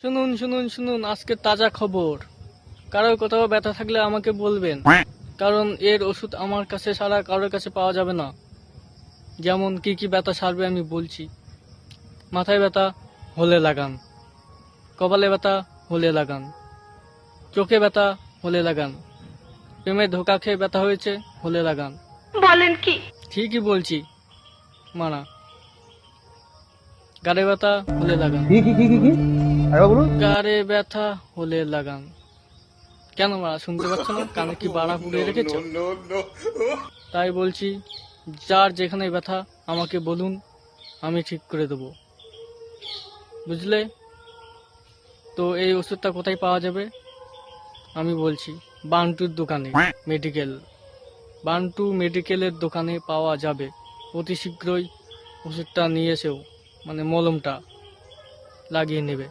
শুনুন শুনুন শুনুন, আজকে তাজা খবর। কারোর কোথাও ব্যথা থাকলে আমাকে বলবেন, কারণ এর ওষুধ আমার কাছে ছাড়া কারোর কাছে পাওয়া যাবে না। যেমন কি কি ব্যথা সারবে আমি বলছি। মাথায় ব্যথা হলে লাগান, কপালে ব্যথা হলে লাগান, চোখে ব্যথা হলে লাগান, প্রেমে ধোকা খেয়ে ব্যথা হয়েছে হলে লাগান। বলেন কি? ঠিকই বলছি মানা। গাড়ে ব্যথা হলে লাগান, কি আরেকবার বলুন। গাড়ে ব্যথা হলে লাগান। কেন মারা শুনতে পাচ্ছ না? কানে কি বাড়া পুড়িয়ে রেখেছ? তাই বলছি, যার যেখানে ব্যথা আমাকে বলুন, আমি ঠিক করে দেবো, বুঝলে? তো এই ওষুধটা কোথায় পাওয়া যাবে আমি বলছি। বান্টুর দোকানে, মেডিকেল, বান্টু মেডিকেলের দোকানে পাওয়া যাবে। অতি শীঘ্রই ওষুধটা নিয়ে এসেও, মানে মলমটা লাগিয়ে নেবে।